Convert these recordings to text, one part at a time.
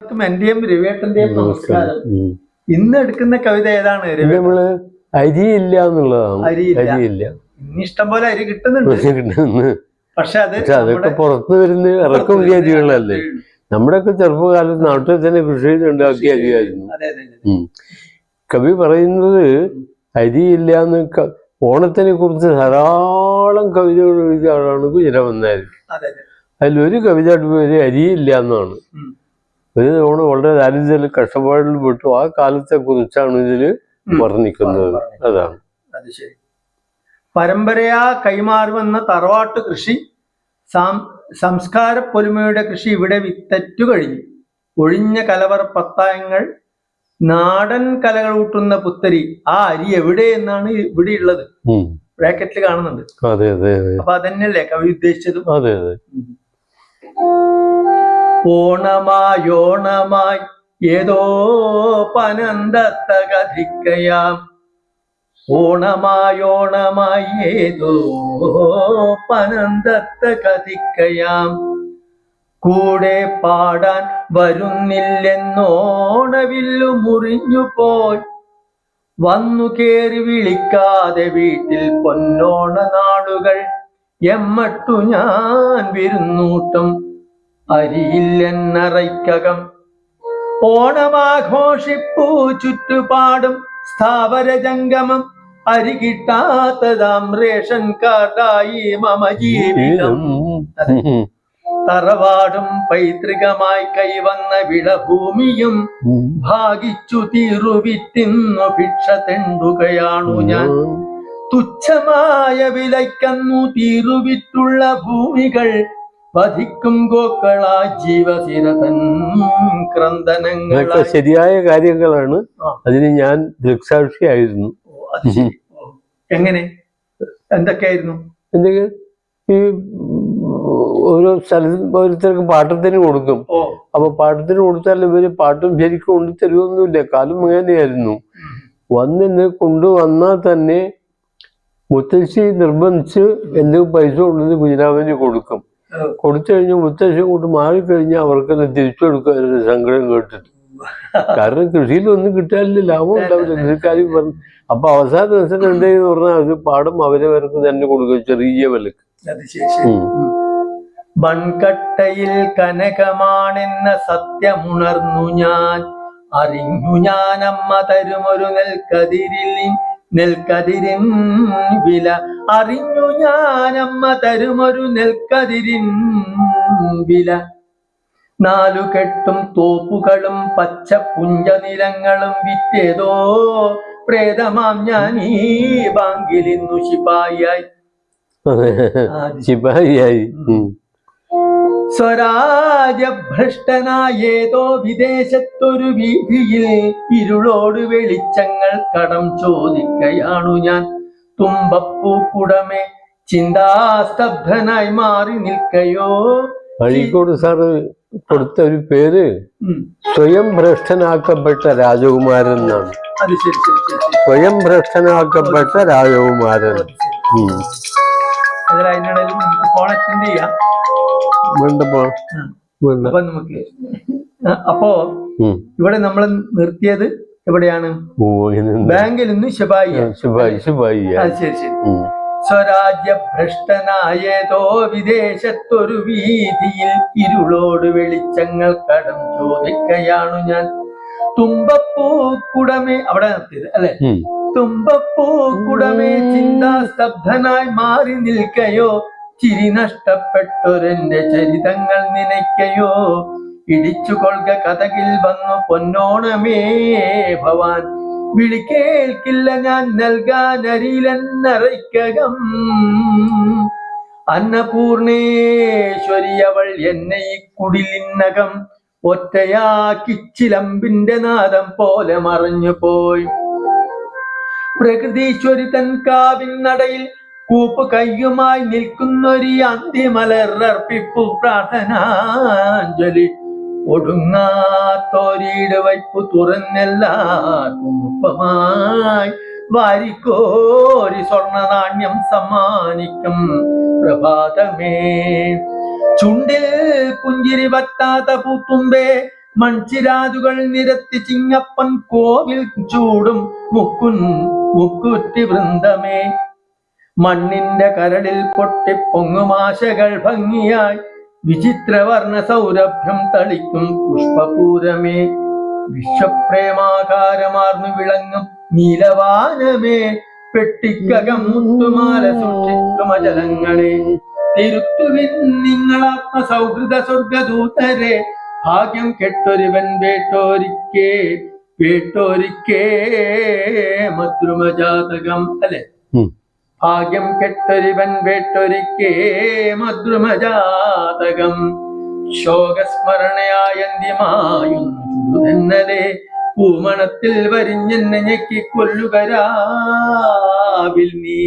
എന്റെയും രവിയേട്ടന്റെയും നമസ്കാരം. ഇന്ന് എടുക്കുന്ന കവിത ഏതാണ്? നമ്മള് അരിയില്ല എന്നുള്ളതാണ്. അരിയില്ല. ഇന്ന് ഇഷ്ടം പോലെ അരി കിട്ടുന്നുണ്ട്. പക്ഷെ അതൊക്കെ പുറത്തു വരുന്ന ഇറക്കുമതി അരികളല്ലേ. നമ്മുടെയൊക്കെ ചെറുപ്പകാലത്ത് നാട്ടിൽ തന്നെ കൃഷി ചെയ്തുണ്ടാക്കിയ അരിയായിരുന്നു. കവി പറയുന്നത് അരിയില്ല എന്ന്. ഓണത്തിനെ കുറിച്ച് ധാരാളം കവിതകൾ എഴുതിയ ആളാണ് കുഞ്ഞിരാമൻ നായർ. അതിലൊരു കവിതയുടെ പേര് അരിയില്ല എന്നാണ്. ഒരു തവണ വളരെ ദാരിദ്ര്യത്തിൽ കഷ്ടപ്പാടിൽ പെട്ടു. ആ കാലത്തെ കുറിച്ചാണ് ഇതില് വർണ്ണിക്കുന്നത്. അതാണ്. അത് ശരി. പരമ്പരയാ കൈമാറുമെന്ന തറവാട്ട് കൃഷി, സംസ്കാര പൊലിമയുടെ കൃഷി ഇവിടെ വിത്തറ്റു കഴിഞ്ഞു. ഒഴിഞ്ഞ കലവറ പത്തായങ്ങൾ, നാടൻ കലകൾ ഊട്ടുന്ന പുത്തരി. ആ അരി എവിടെ എന്നാണ് ഇവിടെ ഉള്ളത്. ബ്രാക്കറ്റിൽ കാണുന്നുണ്ട്. അതെ അതെ. അപ്പൊ അതന്നെയല്ലേ കവി ഉദ്ദേശിച്ചതും. അതെ അതെ. ഓണമായി ഏതോ പനന്തത്ത കഥിക്കയാം. ഓണമായി ഏതോ പനന്തത്ത കഥിക്കയാം. കൂടെ പാടാൻ വരുന്നില്ലെന്നോണവില്ലു മുറിഞ്ഞു പോയി. വന്നു കേറി വിളിക്കാതെ വീട്ടിൽ പൊന്നോണ നാളുകൾ. എമ്മട്ടു ഞാൻ വിരുന്നൂട്ടം അരിയില്ലെന്നറയ്ക്കകം. ഓണമാഘോഷിപ്പൂ ചുറ്റുപാടും സ്ഥാവര ജംഗമം. അരി കിട്ടാത്തതാം റേഷൻ കാർഡായി മമ ജീവിതം. തറവാടും പൈതൃകമായി കൈവന്ന വിളഭൂമിയും ഭാഗിച്ചു തീറുവിറ്റിന്നു ഭിക്ഷ തെണ്ടുകയാണു ഞാൻ. തുച്ഛമായ വിലയ്ക്കന്നു തീറുവിറ്റുള്ള ഭൂമികൾ വധിക്കും ഗോക്കളാ ജീവസിരതൻ ക്രന്ദനങ്ങൾ. ശരിയായ കാര്യങ്ങളാണ്. അതിന് ഞാൻ ദൃക്സാക്ഷിയായിരുന്നു. എങ്ങനെ? എന്തൊക്കെയായിരുന്നു? ഈ ഓരോ സ്ഥലത്തും ഓരോരുത്തർക്ക് പാട്ടത്തിന് കൊടുക്കും. അപ്പൊ പാട്ടത്തിന് കൊടുത്താൽ ഇവര് പാട്ടും ശരിക്കും കൊണ്ടു തരുമൊന്നുമില്ല. കാലം അങ്ങനെയായിരുന്നു. വന്നിന്ന് കൊണ്ടുവന്നാൽ തന്നെ മുത്തശ്ശി നിർബന്ധിച്ച് എന്തെങ്കിലും പൈസ കൊണ്ടുവന്ന് കുഞ്ഞിരാമന് കൊടുക്കും. കൊടുത്തു കഴിഞ്ഞാൽ മുത്തശ്ശി കൊണ്ട് മാറിക്കഴിഞ്ഞാൽ അവർക്കെല്ലാം തിരിച്ചു കൊടുക്കാൻ സങ്കടം കേട്ടിട്ട്. കാരണം കൃഷിയിലൊന്നും കിട്ടാനില്ല, ലാഭം ഉണ്ടാവില്ല. കൃഷിക്കാരും പറഞ്ഞു. അപ്പൊ അവസാന ദിവസം എന്തെന്ന് പറഞ്ഞാൽ അത് പാടും അവരവർക്ക് തന്നെ കൊടുക്കും ചെറിയ വിലക്ക്. മൺകട്ടയിൽ കനകമാണെന്ന സത്യമുണർന്നു ഞാൻ. അറിഞ്ഞു ഞാൻ അമ്മ തരുമൊരു നെൽക്കതിരിൻ വില. അറിഞ്ഞു ഞാൻ അമ്മ തരുമൊരു നെൽക്കതിരിൻ വില. നാലുകെട്ടും തോപ്പുകളും പച്ച പുഞ്ചനിലങ്ങളും വിറ്റേതോ പ്രേതമാം ഞാൻ ഈ ബാങ്കിലിന്നു ശിപായിയായി. സ്വരാജ്യഭ്രഷ്ടനായേതോ വിദേശത്തൊരു വീതിയിൽ ഇരുളോട് വെളിച്ചങ്ങൾ കടം ചോദിക്കയാണു ഞാൻ. തുമ്പപ്പൂക്കുടമേ ചിന്താസ്തബ്ധനായി മാറി നിൽക്കയോ. അഴീക്കോട് സാറ് കൊടുത്ത ഒരു പേര് സ്വയം ഭ്രഷ്ടനാക്കപ്പെട്ട രാജകുമാരൻ എന്നാണ്. സ്വയം ഭ്രഷ്ടനാക്കപ്പെട്ട രാജകുമാരൻ. അപ്പോ ഇവിടെ നമ്മൾ നിർത്തിയത് എവിടെയാണ്? ബാങ്കിൽ നിന്ന് ശിപായി. ശരി. സ്വരാജ്യ ഭ്രഷ്ടനായേതോ വിദേശത്തൊരു വീതിയിൽ ഇരുളോട് വെളിച്ചങ്ങൾ കടം ചോദിക്കയാണു ഞാൻ. തുമ്പപ്പൂക്കുടമേ, അവിടെ നിർത്തിയത് അല്ലെ? തുമ്പപ്പൂക്കുടമേ ചിന്താസ്തബ്ധനായി മാറി നിൽക്കയോ. ചിരി നഷ്ടപ്പെട്ടൊരെന്റെ ചരിതങ്ങൾ നനയ്ക്കയോ. ഇടിച്ചുകൊള്ളുക കഥകിൽ വന്നു പൊന്നോണമേ ഭവാൻ. വിളിക്കേൽക്കില്ല ഞാൻ നൽകാൻ അരിയിലെന്നറയ്ക്കകം. അന്നപൂർണേശ്വരി അവൾ എന്നെ ഈ കുടിലിനകം ഒറ്റയാക്കിച്ചിലമ്പിന്റെ നാദം പോലെ മറഞ്ഞു പോയി. പ്രകൃതീശ്വരി തൻ കാവിൻ നടയിൽ കൂപ്പ് കയ്യുമായി നിൽക്കുന്നൊരു അന്തിമലർപ്പിപ്പു പ്രാർത്ഥനാഞ്ജലി. ഒടുങ്ങാത്തൊരീട് വയ്പു തുറന്നെല്ലാവർക്കും ഒപ്പമായി വാരിക്കോരി സ്വർണ്ണ നാണ്യം സമ്മാനിക്കും പ്രഭാതമേ. ചുണ്ടിൽ പുഞ്ചിരി പറ്റാത്ത പൂത്തുമ്പേ മൺചിരാതുകൾ നിരത്തി ചിങ്ങപ്പൻ കോവിൽ ചൂടും മുക്കുറ്റി വൃന്ദമേ. മണ്ണിന്റെ കരളിൽ പൊട്ടിപ്പൊങ്ങുമാശകൾ ഭംഗിയായി വിചിത്രവർണ്ണ സൗരഭ്യം തളിക്കും പുഷ്പപൂരമേ. വിശ്വപ്രേമാകാരമാർന്നു വിളങ്ങും നീലവാനമേ. പെട്ടിക്കകം മുത്തുമാല സൂക്ഷിക്കും അജലങ്ങളെ. തിരുത്തുവിൻ നിങ്ങളാത്മസൗഹൃദ സ്വർഗദൂതരെ. ഭാഗ്യം കെട്ടൊരുവൻ വേട്ടോരിക്കേ മദ്രുമജാതകം. അല്ലെ, ഭാഗ്യം കെട്ടൊരുവൻ വേട്ടൊരിക്കേ മദ്രുമജാതകം. ശോകസ്മരണയായന്തിമായുന്നതേ. പൂമണത്തിൽ വരിഞ്ഞെന്നെ ഞെക്കി കൊല്ലുകരാവിൽ നീ.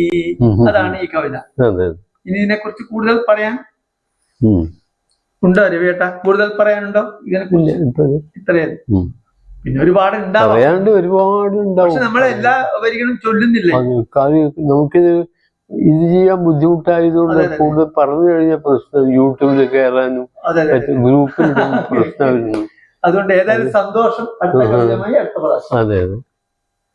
അതാണ് ഈ കവിത. ഇനി ഇതിനെക്കുറിച്ച് കൂടുതൽ പറയാൻ ഉണ്ടോ രവിയേട്ട? കൂടുതൽ പറയാനുണ്ടോ ഇതിനെക്കുറിച്ച്? ഇത്രയായിരുന്നു. പിന്നെ ഒരുപാട് ഉണ്ടാവും, പക്ഷെ നമ്മൾ എല്ലാ വരികളും ചൊല്ലുന്നില്ല. നമുക്കിത് ഇത് ചെയ്യാൻ ബുദ്ധിമുട്ടായതുകൊണ്ട് കൂടുതൽ പറഞ്ഞു കഴിഞ്ഞാൽ പ്രശ്നം, യൂട്യൂബിൽ കയറാനും ഗ്രൂപ്പിൽ പ്രശ്നമായിരുന്നു. അതുകൊണ്ട് ഏതായാലും സന്തോഷം. അടുത്ത പ്രാവശ്യം. അതെ അതെ.